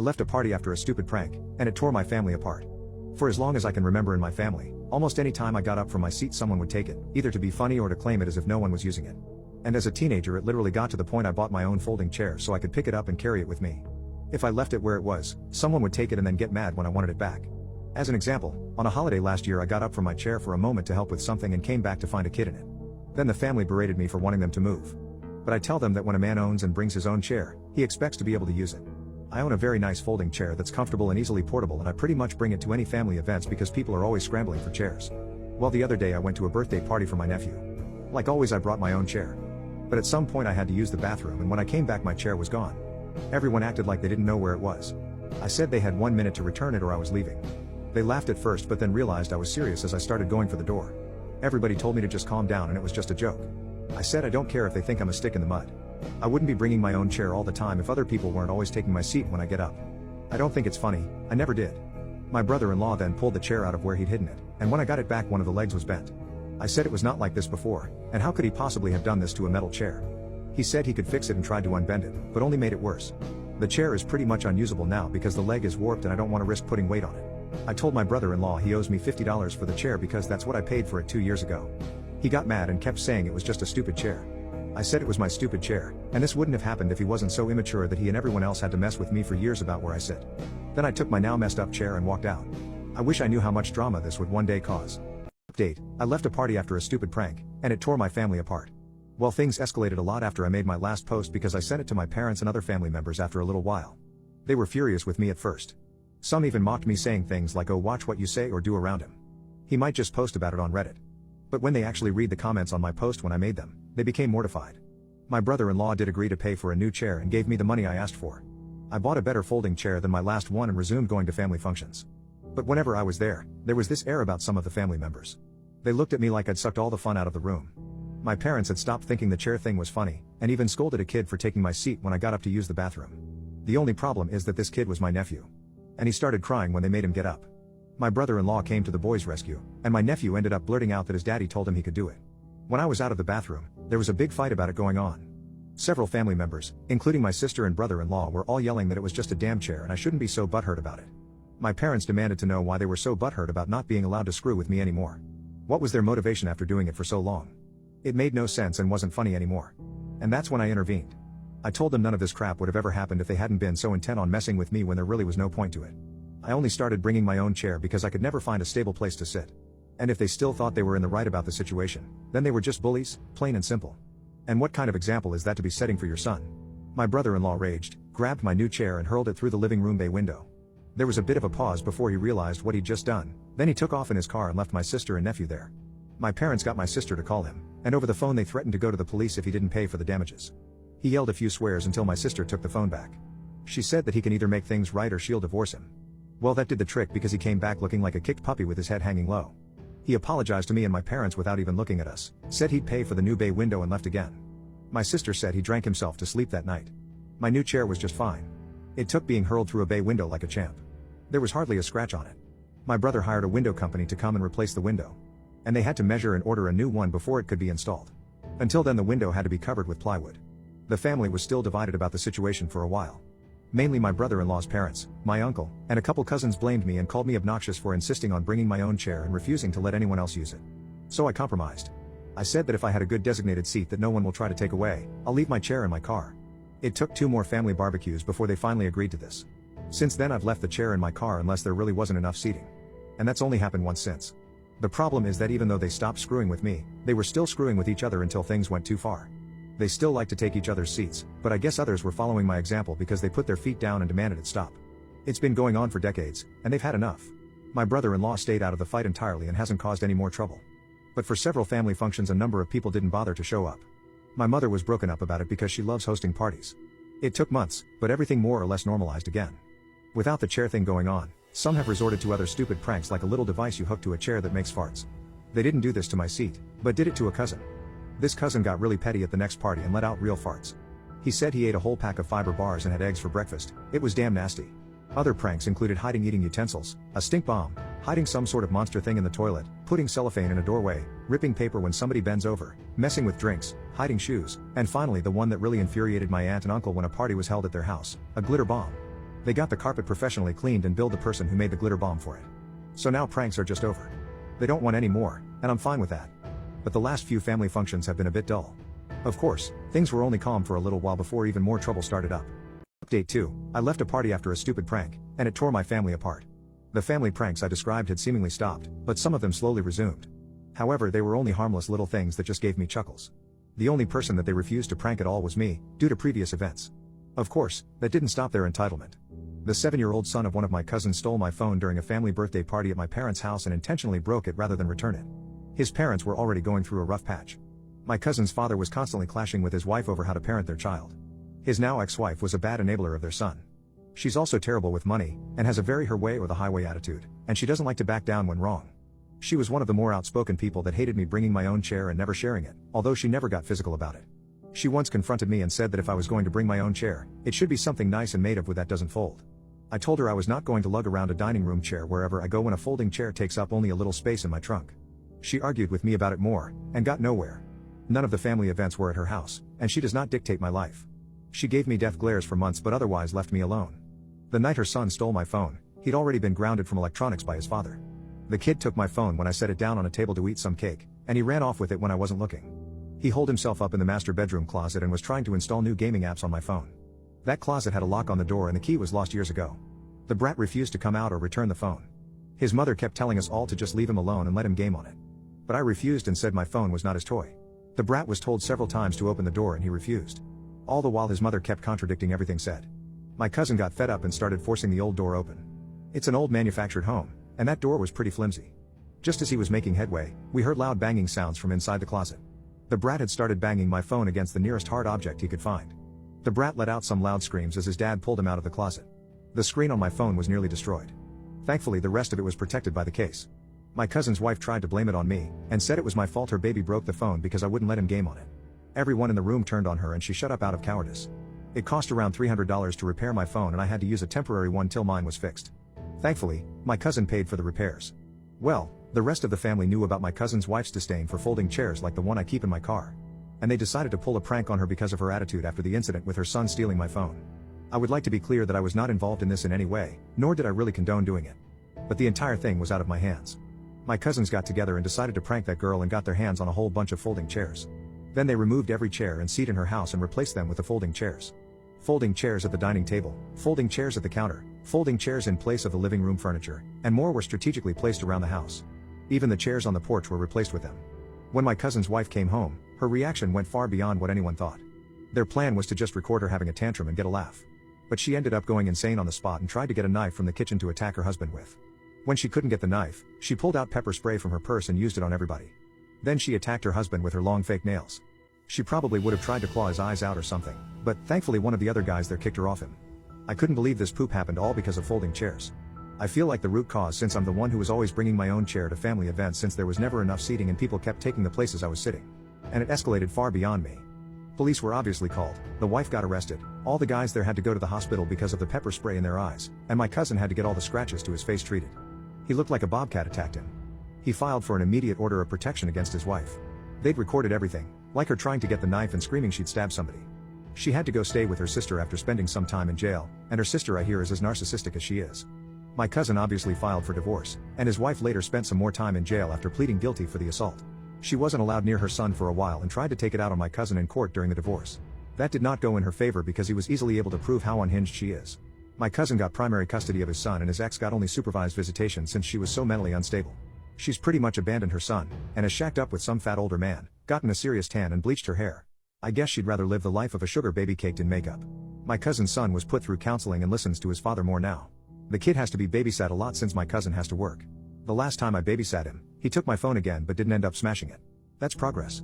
I left a party after a stupid prank, and it tore my family apart. For as long as I can remember in my family, almost any time I got up from my seat someone would take it, either to be funny or to claim it as if no one was using it. And as a teenager it literally got to the point I bought my own folding chair so I could pick it up and carry it with me. If I left it where it was, someone would take it and then get mad when I wanted it back. As an example, on a holiday last year I got up from my chair for a moment to help with something and came back to find a kid in it. Then the family berated me for wanting them to move. But I tell them that when a man owns and brings his own chair, he expects to be able to use it. I own a very nice folding chair that's comfortable and easily portable, and I pretty much bring it to any family events because people are always scrambling for chairs. Well, the other day I went to a birthday party for my nephew. Like always I brought my own chair. But at some point I had to use the bathroom, and when I came back my chair was gone. Everyone acted like they didn't know where it was. I said they had 1 minute to return it or I was leaving. They laughed at first but then realized I was serious as I started going for the door. Everybody told me to just calm down and it was just a joke. I said I don't care if they think I'm a stick in the mud. I wouldn't be bringing my own chair all the time if other people weren't always taking my seat when I get up. I don't think it's funny, I never did. My brother-in-law then pulled the chair out of where he'd hidden it, and when I got it back one of the legs was bent. I said it was not like this before, and how could he possibly have done this to a metal chair? He said he could fix it and tried to unbend it, but only made it worse. The chair is pretty much unusable now because the leg is warped and I don't want to risk putting weight on it. I told my brother-in-law he owes me $50 for the chair because that's what I paid for it 2 years ago. He got mad and kept saying it was just a stupid chair. I said it was my stupid chair, and this wouldn't have happened if he wasn't so immature that he and everyone else had to mess with me for years about where I sit. Then I took my now messed up chair and walked out. I wish I knew how much drama this would one day cause. Update: I left a party after a stupid prank, and it tore my family apart. Well, things escalated a lot after I made my last post because I sent it to my parents and other family members after a little while. They were furious with me at first. Some even mocked me saying things like, "Oh, watch what you say or do around him. He might just post about it on Reddit." But when they actually read the comments on my post when I made them, they became mortified. My brother-in-law did agree to pay for a new chair and gave me the money I asked for. I bought a better folding chair than my last one and resumed going to family functions. But whenever I was there was this air about some of the family members. They looked at me like I'd sucked all the fun out of the room. My parents had stopped thinking the chair thing was funny, and even scolded a kid for taking my seat when I got up to use the bathroom. The only problem is that this kid was my nephew. And he started crying when they made him get up. My brother-in-law came to the boys' rescue, and my nephew ended up blurting out that his daddy told him he could do it. When I was out of the bathroom, there was a big fight about it going on. Several family members, including my sister and brother-in-law, were all yelling that it was just a damn chair and I shouldn't be so butthurt about it. My parents demanded to know why they were so butthurt about not being allowed to screw with me anymore. What was their motivation after doing it for so long? It made no sense and wasn't funny anymore. And that's when I intervened. I told them none of this crap would have ever happened if they hadn't been so intent on messing with me when there really was no point to it. I only started bringing my own chair because I could never find a stable place to sit. And if they still thought they were in the right about the situation, then they were just bullies, plain and simple. And what kind of example is that to be setting for your son? My brother-in-law raged, grabbed my new chair and hurled it through the living room bay window. There was a bit of a pause before he realized what he'd just done, then he took off in his car and left my sister and nephew there. My parents got my sister to call him, and over the phone they threatened to go to the police if he didn't pay for the damages. He yelled a few swears until my sister took the phone back. She said that he can either make things right or she'll divorce him. Well, that did the trick because he came back looking like a kicked puppy with his head hanging low. He apologized to me and my parents without even looking at us, said he'd pay for the new bay window and left again. My sister said he drank himself to sleep that night. My new chair was just fine. It took being hurled through a bay window like a champ. There was hardly a scratch on it. My brother hired a window company to come and replace the window. And they had to measure and order a new one before it could be installed. Until then the window had to be covered with plywood. The family was still divided about the situation for a while. Mainly my brother-in-law's parents, my uncle, and a couple cousins blamed me and called me obnoxious for insisting on bringing my own chair and refusing to let anyone else use it. So I compromised. I said that if I had a good designated seat that no one will try to take away, I'll leave my chair in my car. It took 2 more family barbecues before they finally agreed to this. Since then I've left the chair in my car unless there really wasn't enough seating. And that's only happened once since. The problem is that even though they stopped screwing with me, they were still screwing with each other until things went too far. They still like to take each other's seats, but I guess others were following my example because they put their feet down and demanded it stop. It's been going on for decades, and they've had enough. My brother-in-law stayed out of the fight entirely and hasn't caused any more trouble. But for several family functions a number of people didn't bother to show up. My mother was broken up about it because she loves hosting parties. It took months, but everything more or less normalized again. Without the chair thing going on, some have resorted to other stupid pranks like a little device you hook to a chair that makes farts. They didn't do this to my seat, but did it to a cousin. This cousin got really petty at the next party and let out real farts. He said he ate a whole pack of fiber bars and had eggs for breakfast. It was damn nasty. Other pranks included hiding eating utensils, a stink bomb, hiding some sort of monster thing in the toilet, putting cellophane in a doorway, ripping paper when somebody bends over, messing with drinks, hiding shoes, and finally the one that really infuriated my aunt and uncle when a party was held at their house, a glitter bomb. They got the carpet professionally cleaned and billed the person who made the glitter bomb for it. So now pranks are just over. They don't want any more, and I'm fine with that. But the last few family functions have been a bit dull. Of course, things were only calm for a little while before even more trouble started up. Update 2. I left a party after a stupid prank, and it tore my family apart. The family pranks I described had seemingly stopped, but some of them slowly resumed. However, they were only harmless little things that just gave me chuckles. The only person that they refused to prank at all was me, due to previous events. Of course, that didn't stop their entitlement. The 7-year-old son of one of my cousins stole my phone during a family birthday party at my parents' house and intentionally broke it rather than return it. His parents were already going through a rough patch. My cousin's father was constantly clashing with his wife over how to parent their child. His now ex-wife was a bad enabler of their son. She's also terrible with money, and has a very her way or the highway attitude, and she doesn't like to back down when wrong. She was one of the more outspoken people that hated me bringing my own chair and never sharing it, although she never got physical about it. She once confronted me and said that if I was going to bring my own chair, it should be something nice and made of wood that doesn't fold. I told her I was not going to lug around a dining room chair wherever I go when a folding chair takes up only a little space in my trunk. She argued with me about it more, and got nowhere. None of the family events were at her house, and she does not dictate my life. She gave me death glares for months but otherwise left me alone. The night her son stole my phone, he'd already been grounded from electronics by his father. The kid took my phone when I set it down on a table to eat some cake, and he ran off with it when I wasn't looking. He holed himself up in the master bedroom closet and was trying to install new gaming apps on my phone. That closet had a lock on the door and the key was lost years ago. The brat refused to come out or return the phone. His mother kept telling us all to just leave him alone and let him game on it. But I refused and said my phone was not his toy. The brat was told several times to open the door and he refused. All the while his mother kept contradicting everything said. My cousin got fed up and started forcing the old door open. It's an old manufactured home, and that door was pretty flimsy. Just as he was making headway, we heard loud banging sounds from inside the closet. The brat had started banging my phone against the nearest hard object he could find. The brat let out some loud screams as his dad pulled him out of the closet. The screen on my phone was nearly destroyed. Thankfully the rest of it was protected by the case. My cousin's wife tried to blame it on me, and said it was my fault her baby broke the phone because I wouldn't let him game on it. Everyone in the room turned on her and she shut up out of cowardice. It cost around $300 to repair my phone and I had to use a temporary one till mine was fixed. Thankfully, my cousin paid for the repairs. Well, the rest of the family knew about my cousin's wife's disdain for folding chairs like the one I keep in my car. And they decided to pull a prank on her because of her attitude after the incident with her son stealing my phone. I would like to be clear that I was not involved in this in any way, nor did I really condone doing it. But the entire thing was out of my hands. My cousins got together and decided to prank that girl and got their hands on a whole bunch of folding chairs. Then they removed every chair and seat in her house and replaced them with the folding chairs. Folding chairs at the dining table, folding chairs at the counter, folding chairs in place of the living room furniture, and more were strategically placed around the house. Even the chairs on the porch were replaced with them. When my cousin's wife came home, her reaction went far beyond what anyone thought. Their plan was to just record her having a tantrum and get a laugh. But she ended up going insane on the spot and tried to get a knife from the kitchen to attack her husband with. When she couldn't get the knife, she pulled out pepper spray from her purse and used it on everybody. Then she attacked her husband with her long fake nails. She probably would have tried to claw his eyes out or something, but thankfully one of the other guys there kicked her off him. I couldn't believe this poop happened all because of folding chairs. I feel like the root cause since I'm the one who was always bringing my own chair to family events since there was never enough seating and people kept taking the places I was sitting. And it escalated far beyond me. Police were obviously called, the wife got arrested, all the guys there had to go to the hospital because of the pepper spray in their eyes, and my cousin had to get all the scratches to his face treated. He looked like a bobcat attacked him. He filed for an immediate order of protection against his wife. They'd recorded everything, like her trying to get the knife and screaming she'd stab somebody. She had to go stay with her sister after spending some time in jail, and her sister I hear is as narcissistic as she is. My cousin obviously filed for divorce, and his wife later spent some more time in jail after pleading guilty for the assault. She wasn't allowed near her son for a while and tried to take it out on my cousin in court during the divorce. That did not go in her favor because he was easily able to prove how unhinged she is. My cousin got primary custody of his son and his ex got only supervised visitation since she was so mentally unstable. She's pretty much abandoned her son, and has shacked up with some fat older man, gotten a serious tan and bleached her hair. I guess she'd rather live the life of a sugar baby caked in makeup. My cousin's son was put through counseling and listens to his father more now. The kid has to be babysat a lot since my cousin has to work. The last time I babysat him, he took my phone again but didn't end up smashing it. That's progress.